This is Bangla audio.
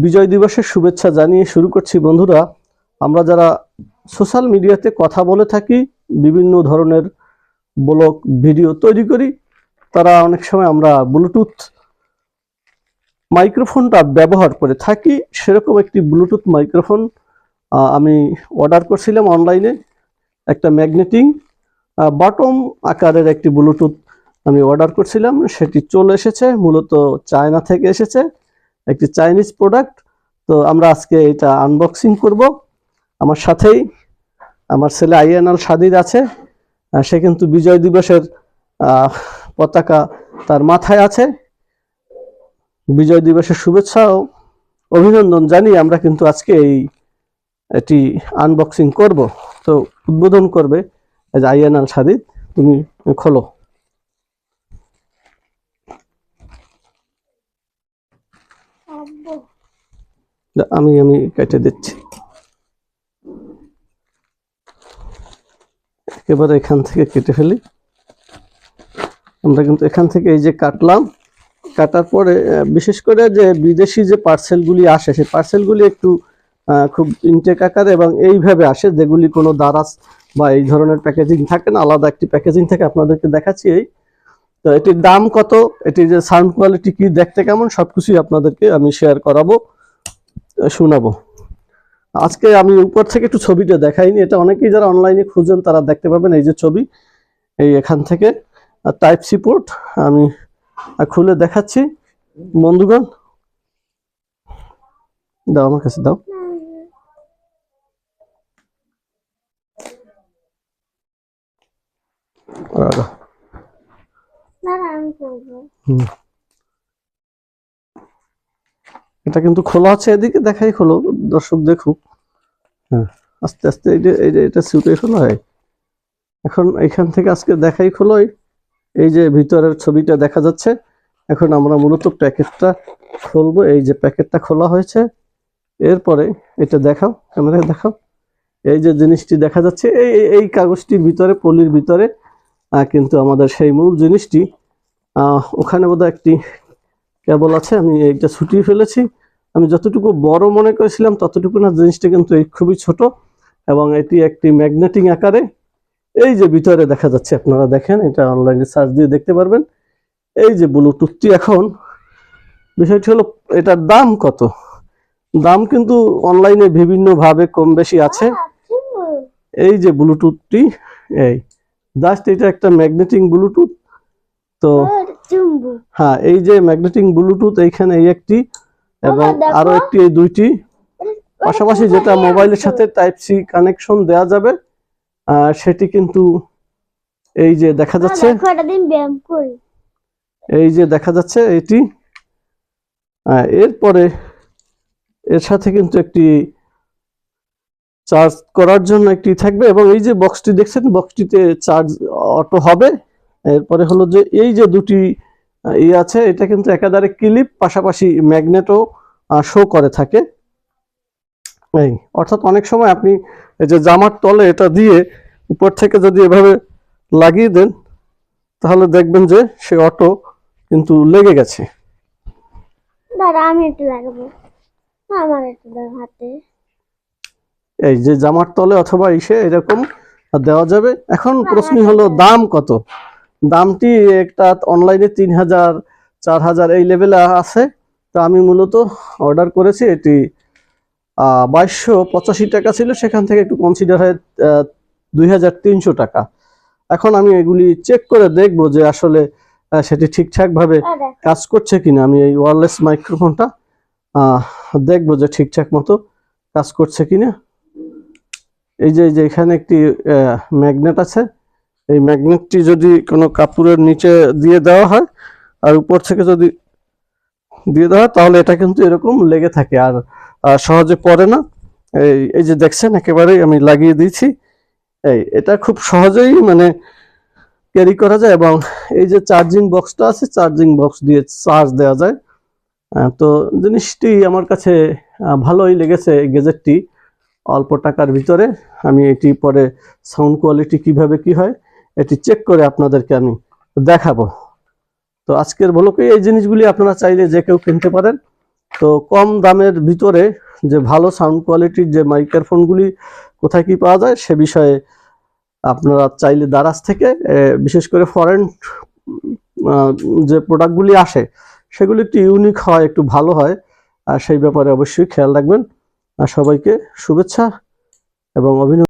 বিজয় দিবসের শুভেচ্ছা জানিয়ে শুরু করছি বন্ধুরা। আমরা যারা সোশ্যাল মিডিয়াতে কথা বলে থাকি, বিভিন্ন ধরনের ব্লগ ভিডিও তৈরি করি, তারা অনেক সময় আমরা ব্লুটুথ মাইক্রোফোনটা ব্যবহার করে থাকি। সেরকম একটি ব্লুটুথ মাইক্রোফোন আমি অর্ডার করছিলাম অনলাইনে। একটা ম্যাগনেটিং বটম আকারের একটি ব্লুটুথ আমি অর্ডার করছিলাম, সেটি চলে এসেছে। মূলত চায়না থেকে এসেছে, একটি চাইনিজ প্রোডাক্ট। তো আমরা আজকে এটা আনবক্সিং করব। আমার সাথেই আমার ছেলে আইয়ানাল সাদিদ আছে। সে কিন্তু বিজয় দিবসের পতাকা তার মাথায় আছে। বিজয় দিবসের শুভেচ্ছা ও অভিনন্দন জানিয়ে আমরা কিন্তু আজকে এটি আনবক্সিং করব। তো উদ্বোধন করবে আইয়ানাল সাদিদ, তুমি খোলো। আমি কেটে দিচ্ছি একেবারে, এখান থেকে কেটে ফেলি। আমরা কিন্তু এখান থেকে এই যে কাটলাম, কাটার পরে বিশেষ করে যে বিদেশি যে পার্সেলগুলি আসে, সেই পার্সেলগুলি একটু খুব ইনটেক আকারে এবং এইভাবে আসে, যেগুলি কোনো দারাজ বা এই ধরনের প্যাকেজিং থাকে না, আলাদা একটি প্যাকেজিং থাকে। আপনাদেরকে দেখাচ্ছি। তো এটির দাম কত, এটির যে সাউন্ড কোয়ালিটি কি, দেখতে কেমন, সবকিছুই আপনাদেরকে আমি শেয়ার করাবো, শোনাবো। আজকে আমি উপর থেকে একটু ছবিটা দেখাইনি, এটা অনেকেই যারা অনলাইনে খুঁজেন তারা দেখতে পাবেন। এই যে ছবি, এই এখান থেকে টাইপ সি পোর্ট আমি খুলে দেখাচ্ছি বন্ধুগণ। দাও আমার কাছে, দাও। এটা কিন্তু খোলা আছে, এদিকে দেখাই, খোলো, দর্শক দেখুক। হ্যাঁ, আস্তে আস্তে এটা সুটে খোলা হয়। এখন এখান থেকে আজকে দেখাই খোলো। এই যে ভিতরের ছবিটা দেখা যাচ্ছে। এখন আমরা মূলত প্যাকেটটা খুলবো। এই যে প্যাকেটটা খোলা হয়েছে, এরপরে এটা দেখাও, ক্যামেরায় দেখাও। এই যে জিনিসটি দেখা যাচ্ছে, এই কাগজটির ভিতরে, পলির ভিতরে কিন্তু আমাদের সেই মূল জিনিসটি, ওখানে বোধহয় একটি কেবল আছে, আমি এইটা ছুটিয়ে ফেলেছি। আমি যতটুকু বড় মনে করেছিলাম ততটুকু না, জিনিসটা কিন্তু এই খুবই ছোট এবং এটি একটি ম্যাগনেটিং আকারে। এই যে ভিতরে দেখা যাচ্ছে, আপনারা দেখেন, এটা অনলাইনে সার্চ দিয়ে দেখতে পারবেন। এই যে ব্লুটুথটি, এখন বিষয়টি হলো এটার দাম কত। দাম কিন্তু অনলাইনে বিভিন্ন ভাবে কম বেশি আছে। এই যে ব্লুটুথটি, এই জাস্ট এটা একটা ম্যাগনেটিং ব্লুটুথ। তো হ্যাঁ, এই যে ম্যাগনেটিং ব্লুটুথ, এইখানে এই একটি এবং আরো একটি, এই দুইটি পাশাপাশি, যেটা মোবাইলের সাথে টাইপ সি কানেকশন দেওয়া যাবে, সেটি কিন্তু এই যে দেখা যাচ্ছে, এই যে দেখা যাচ্ছে এটি। এরপরে এর সাথে কিন্তু একটি চার্জ করার জন্য একটি থাকবে এবং এই যে বক্সটি দেখছেন, বক্সটিতে চার্জ অটো হবে। এরপরে হলো যে এই যে দুটি আছে, এটা কিন্তু একাধারে ক্লিপ, পাশাপাশি ম্যাগনেটও শো করে থাকে। এই অর্থাৎ অনেক সময় আপনি এই যে জামার তলে এটা দিয়ে উপর থেকে যদি এভাবে লাগিয়ে দেন, তাহলে দেখবেন যে সে অটো কিন্তু লেগে গেছে। এই যে জামার তলে অথবা ইসে এরকম দেওয়া যাবে। এখন প্রশ্ন হলো দাম কত। দামটি একটা অনলাইনে 3000 4000 এই লেভেলে আছে। তো আমি মূলত অর্ডার করেছি, এটি 2285 টাকা ছিল, সেখান থেকে একটু কনসিডার হয় 2300 টাকা। এখন আমি এগুলি চেক করে দেখবো যে আসলে সেটি ঠিকঠাক ভাবে কাজ করছে কিনা। আমি এই ওয়্যারলেস মাইক্রোফোনটা দেখবো যে ঠিকঠাক মতো কাজ করছে কিনা। এই যে এখানে একটি ম্যাগনেট আছে, এই ম্যাগনেটটি যদি কোনো কাপড়ের নিচে দিয়ে দেওয়া হয় আর উপর থেকে যদি দিয়ে দেওয়া হয়, তাহলে এটা কিন্তু এরকম লেগে থাকে আর সহজে পড়ে না। এই যে দেখছেন, একেবারেই আমি লাগিয়ে দিয়েছি। এটা খুব সহজেই মানে ক্যারি করা যায় এবং এই যে চার্জিং বক্সটা আছে, চার্জিং বক্স দিয়ে চার্জ দেওয়া যায়। তো জিনিসটি আমার কাছে ভালোই লেগেছে, এই গ্যাজেটটি অল্প টাকার ভিতরে। আমি এটি পরে সাউন্ড কোয়ালিটি কিভাবে কি হয় এটি চেক করে আপনাদেরকে আমি দেখাবো। তো আজকের ব্লগে এই জিনিসগুলি আপনারা চাইলে যে কেউ কিনতে পারেন। তো কম দামের ভিতরে যে ভালো সাউন্ড কোয়ালিটির যে মাইক্রোফোনগুলি কোথায় কি পাওয়া যায় সে বিষয়ে আপনারা চাইলে দারাজ থেকে বিশেষ করে ফরেন যে প্রোডাক্টগুলি আসে সেগুলি একটু ইউনিক হয়, একটু ভালো হয়, আর সেই ব্যাপারে অবশ্যই খেয়াল রাখবেন। আর সবাইকে শুভেচ্ছা এবং অভিনন্দন।